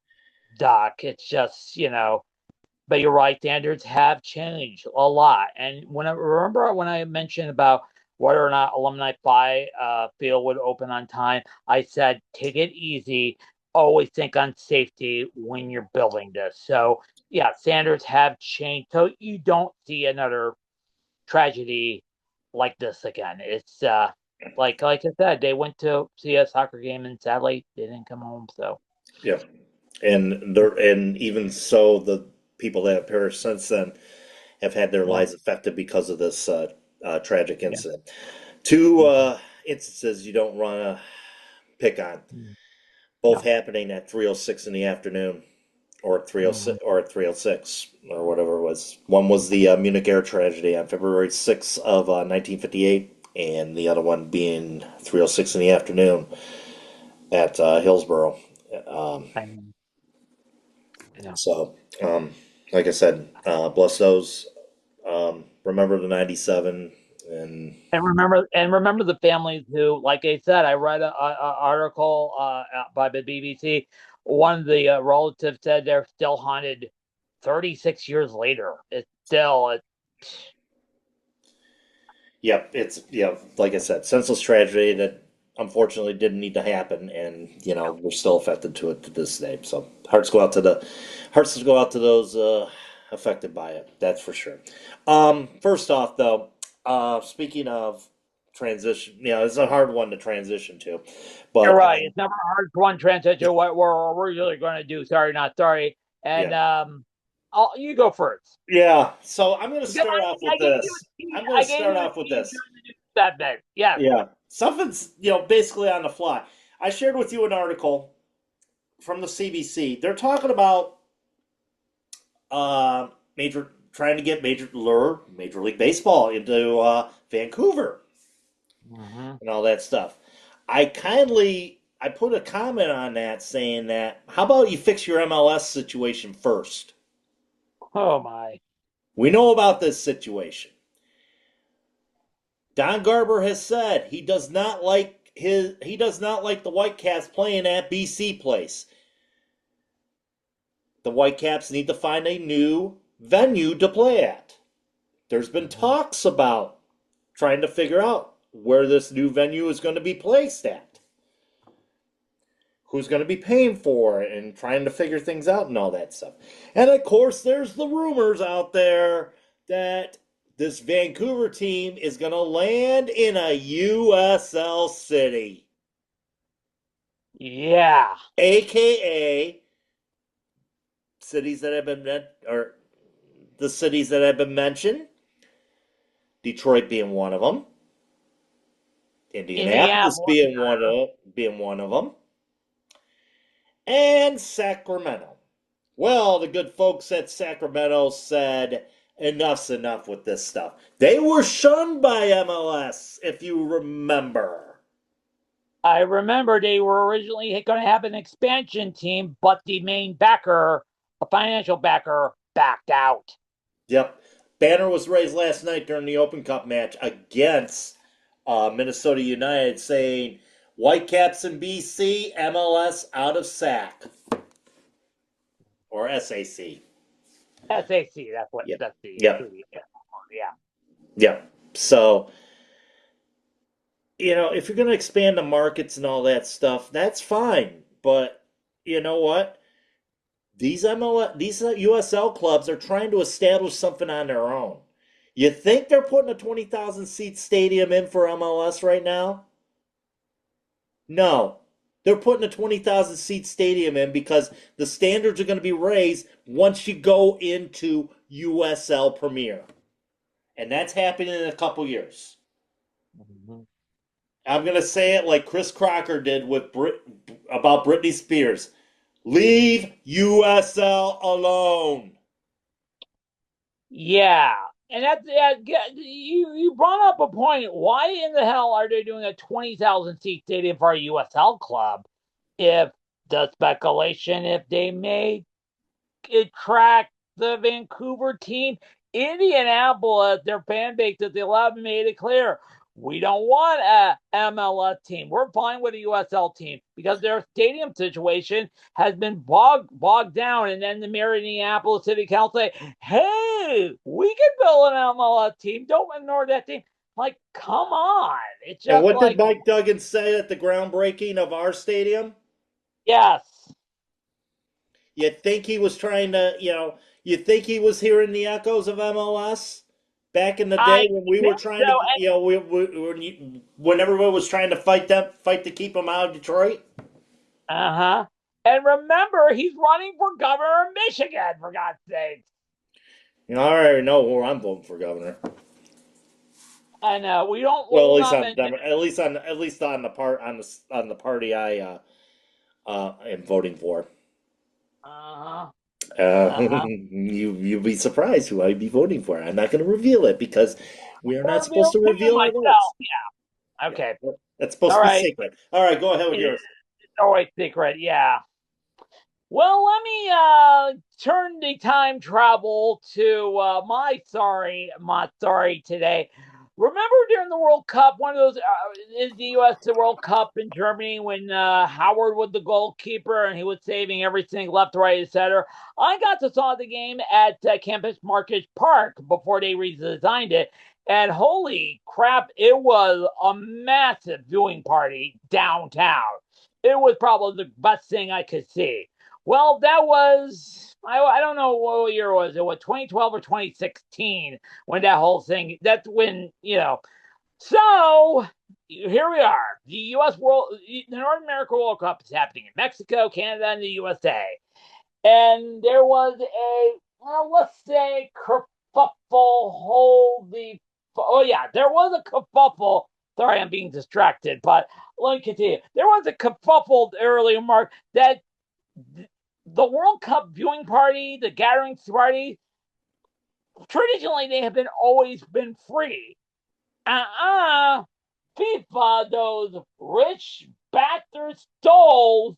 doc. It's just, but you're right, standards have changed a lot. And remember when I mentioned about whether or not Alumni Field would open on time, I said, take it easy. Always think on safety when you're building this. So, yeah, standards have changed. So you don't see another tragedy like this again. It's like I said, they went to see a soccer game and sadly they didn't come home. So, Yeah. And even so, the people that have perished since then have had their lives affected because of this tragic incident. Two instances you don't want to pick on, both happening at 3:06 in the afternoon, or at 3:06 or at 3:06 or whatever it was. One was the Munich air tragedy on February 6th of 1958, and the other one being 3:06 in the afternoon at Hillsborough. So, like I said, bless those. Remember the '97, and remember the families who, like I said, I read an article by the BBC. One of the relatives said they're still haunted 36 years later. It's still it's like I said, senseless tragedy that unfortunately didn't need to happen, and we're still affected to it to this day. So hearts go out to those affected by it. That's for sure. First off, though, speaking of transition, it's a hard one to transition to, but you're right. It's never hard for one transition. What we're originally going to do. Sorry, not sorry. And you go first. Yeah. So I'm going to start off with this. That bit. Yeah. Yeah. Something's basically on the fly. I shared with you an article from the CBC. They're talking about trying to get Major League Baseball into Vancouver and all that stuff. I put a comment on that saying that, how about you fix your MLS situation first? Oh my. We know about this situation. Don Garber has said he does not like the Whitecaps playing at BC Place. The Whitecaps need to find a new venue to play at. There's been talks about trying to figure out where this new venue is going to be placed at. Who's going to be paying for it, and trying to figure things out and all that stuff. And of course, there's the rumors out there that this Vancouver team is going to land in a USL city. Yeah. AKA cities that have been mentioned. Detroit being one of them. Indianapolis being one of them. And Sacramento. Well, the good folks at Sacramento said, enough's enough with this stuff. They were shunned by MLS, if you remember. I remember they were originally going to have an expansion team, but the main backer, a financial backer, backed out. Yep. Banner was raised last night during the Open Cup match against Minnesota United, saying, Whitecaps in BC, MLS out of SAC. Or SAC. SAC, that's what. Yep. That's the. Yep. Yeah. Yeah. So, if you're going to expand the markets and all that stuff, that's fine. But you know what? These USL clubs are trying to establish something on their own. You think they're putting a 20,000 seat stadium in for MLS right now? No. They're putting a 20,000 seat stadium in because the standards are going to be raised once you go into USL Premier. And that's happening in a couple years. Mhm. I'm going to say it like Chris Crocker did with about Britney Spears. Leave USL alone. Yeah. And you brought up a point. Why in the hell are they doing a 20,000 seat stadium for a USL club if the speculation if they may attract the Vancouver team? Indianapolis, their fan base at the 11 made it clear. We don't want a MLS team. We're fine with a USL team because their stadium situation has been bogged down. And then the mayor of Indianapolis City Council say, hey, we can build an MLS team. Don't ignore that team. Like, come on. It's And just what did like, Mike Duggan say at the groundbreaking of our stadium? yes. You think he was trying to, you think he was hearing the echoes of MLS back in the I day when we were think trying so. to, when everyone was trying to fight to keep them out of Detroit? Uh-huh. And remember, he's running for governor of Michigan, for God's sakes. I already know who I'm voting for governor. I know. We don't Well, will not mention at least on the party I am voting for. uh-huh. Uh-huh. You'll be surprised who I'd be voting for. I'm not going to reveal it because we are not supposed Reveal to to reveal our myself. votes. Yeah. Yeah, Okay. that's supposed All to be right. secret. All right, go ahead with It's yours. always secret, yeah. Well, let me turn the time travel to my sorry today. Remember during the World Cup, one of those is the U.S. the World Cup in Germany when Howard was the goalkeeper and he was saving everything left, right, etc. I got to saw the game at Campus Market Park before they redesigned it, and holy crap, it was a massive viewing party downtown. It was probably the best thing I could see. Well, that was I don't know what year it was. It was 2012 or 2016 when that whole thing. That's when So here we are. The North America World Cup is happening in Mexico, Canada, and the USA. And there was let's say kerfuffle. Holy, oh yeah, there was a kerfuffle. Sorry, I'm being distracted, but let me continue. There was a kerfuffle earlier, Mark, that the World Cup viewing party, the gathering party, traditionally they have been always been free. FIFA, those rich bastard stoles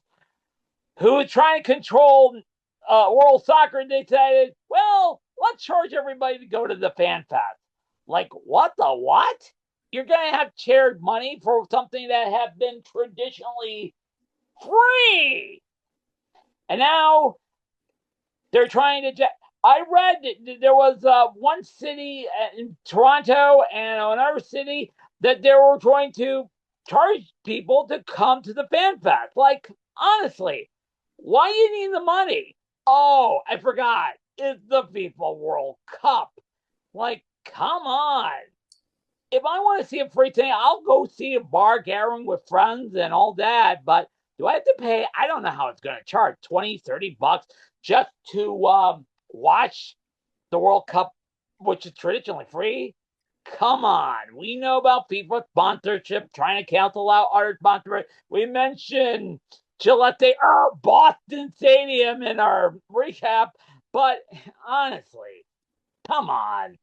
who are trying to control World Soccer, decided, well, let's charge everybody to go to the Fan Fest. Like, what the what? You're going to have shared money for something that have been traditionally free. And now they're trying to. I read that there was one city in Toronto and another city that they were trying to charge people to come to the Fan Fest. Like, honestly, why you need the money? Oh, I forgot. It's the FIFA World Cup. Like, come on. If I want to see a free thing, I'll go see a bar gathering with friends and all that. But do I have to pay? I don't know how it's going to charge 20, $30 just to watch the World Cup, which is traditionally free. Come on. We know about FIFA sponsorship, trying to cancel out other sponsorship. We mentioned Gillette, Boston Stadium in our recap. But honestly, come on.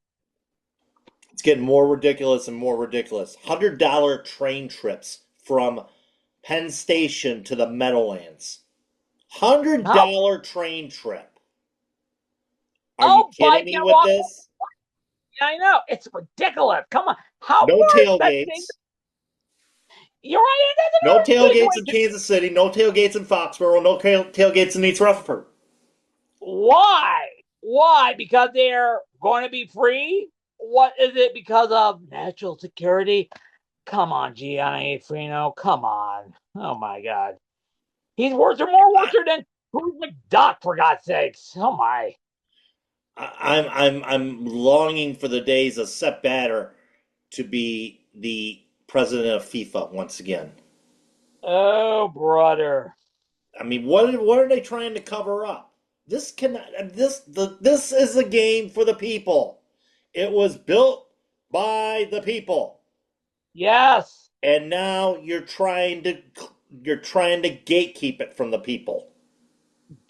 It's getting more ridiculous and more ridiculous. $100 train trips from Penn Station to the Meadowlands. How, $100 train trip. Are you oh, kidding bike me and with walk. this? I know. It's ridiculous. Come on. How No more expensive? tailgates. You're right. No That's another tailgates in situation. Kansas City. No tailgates in Foxborough. No tailgates in East Rutherford. Why? Why? Because they're going to be free? What is it? Because of national security? Come on, Gianni Frino. Come on. Oh my God. He's worse or more worse than Who's McDuck, for God's sakes. Oh my. I'm longing for the days of Sepp Blatter to be the president of FIFA once again. Oh, brother. I mean, what are they trying to cover up? This is a game for the people. It was built by the people, Yes. and now you're trying to gatekeep it from the people.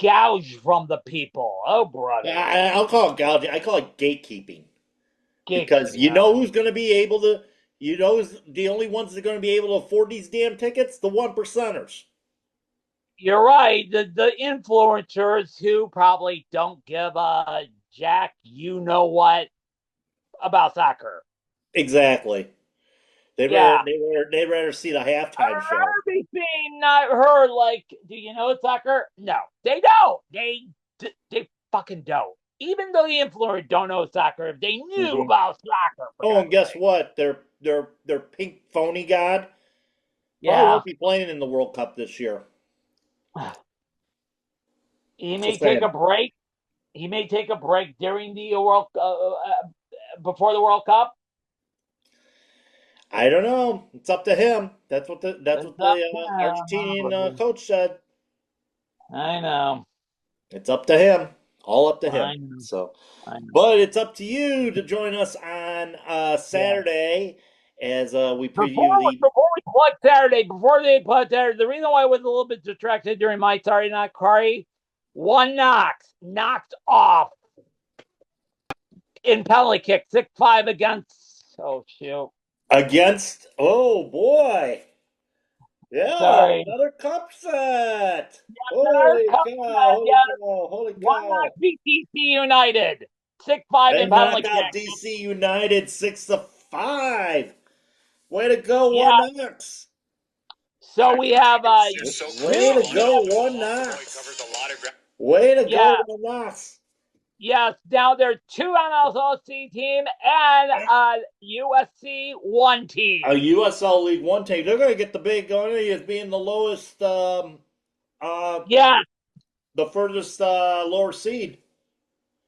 Gouge from the people. Oh, brother. I'll call it gouging. I call it gatekeeping because Gatekeeping. who's going to be able to. Who's the only ones that are going to be able to afford these damn tickets? The one percenters. You're right. The influencers who probably don't give a jack, you know what, about soccer. Exactly. Yeah. They'd rather see the halftime show. Everything not heard. Like, do you know soccer? No, they don't. They fucking don't. Even though the influencers don't know soccer, if they knew Mhm. about soccer, for Oh, and God's guess sake. what? Their pink phony god probably Yeah. won't be playing in the World Cup this year. He may Just take a saying. break. He may take a break during the World before the World Cup. I don't know. It's up to him. That's It's what up the to Argentinian him. coach said. I know. It's up to him. All up to him. I know. So, I know. but it's up to you to join us on Yeah. Saturday as we Before preview the. before we plug Saturday, before they put Saturday, the reason why I was a little bit distracted during my Saturday night curry, one knocked off in penalty kick, 6-5 against. Oh shoot! Against, oh boy. Yeah, Sorry, another cup set. another Holy cup cow, set. holy Yeah, cow, holy one cow. knocked BTC United, 6-5 They in penalty knock out kick. DC United 6-5. Way to go, One Yeah. Knox. So we have Way to go, One Knox. Way to yeah. go, One Knox. Yes, now there's two NLC team and a USC one team. A USL League One team. They're going to get the big on it as being the lowest, Yeah, the furthest lower seed.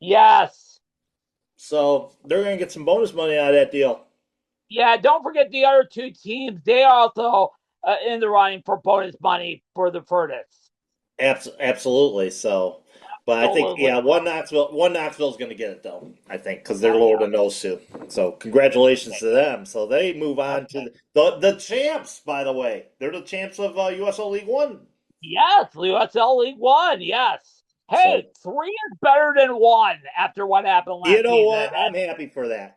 yes. So they're going to get some bonus money out of that deal. Yeah, don't forget the other two teams. They are also in the running for bonus money for the furthest. Absolutely. So, but I think Absolutely. One Knoxville's going to get it though. I think because they're lower than those two. So congratulations to them. So they move on to the champs. By the way, they're the champs of USL League One. Yes, USL League One. Yes. So Hey, 3 is better than 1 after what happened you last know season. what? I'm happy for that.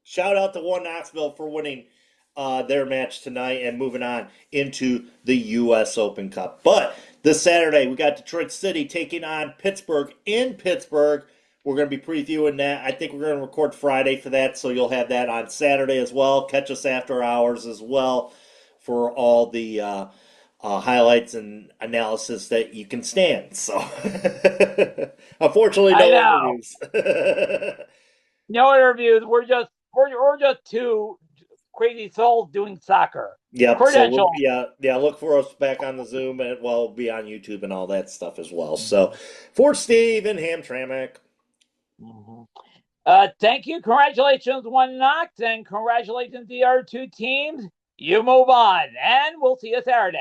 Shout out to One Knoxville for winning their match tonight and moving on into the U.S. Open Cup. But this Saturday, we got Detroit City taking on Pittsburgh in Pittsburgh. We're going to be previewing that. I think we're going to record Friday for that, so you'll have that on Saturday as well. Catch us after hours as well for all the highlights and analysis that you can stand. So, unfortunately, I no know. interviews. No interviews. We're just two crazy souls doing soccer. Yep. So Credential. yeah. Look for us back on the Zoom, and we'll be on YouTube and all that stuff as well. So, for Steve and Hamtramck. Mm-hmm. Thank you. Congratulations, One Knox, and congratulations to the other two teams. You move on, and we'll see you Saturday.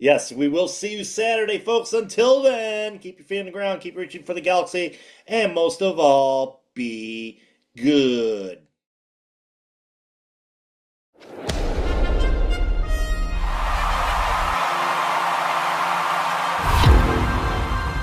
Yes, we will see you Saturday, folks. Until then, keep your feet on the ground, keep reaching for the galaxy, and most of all, be good.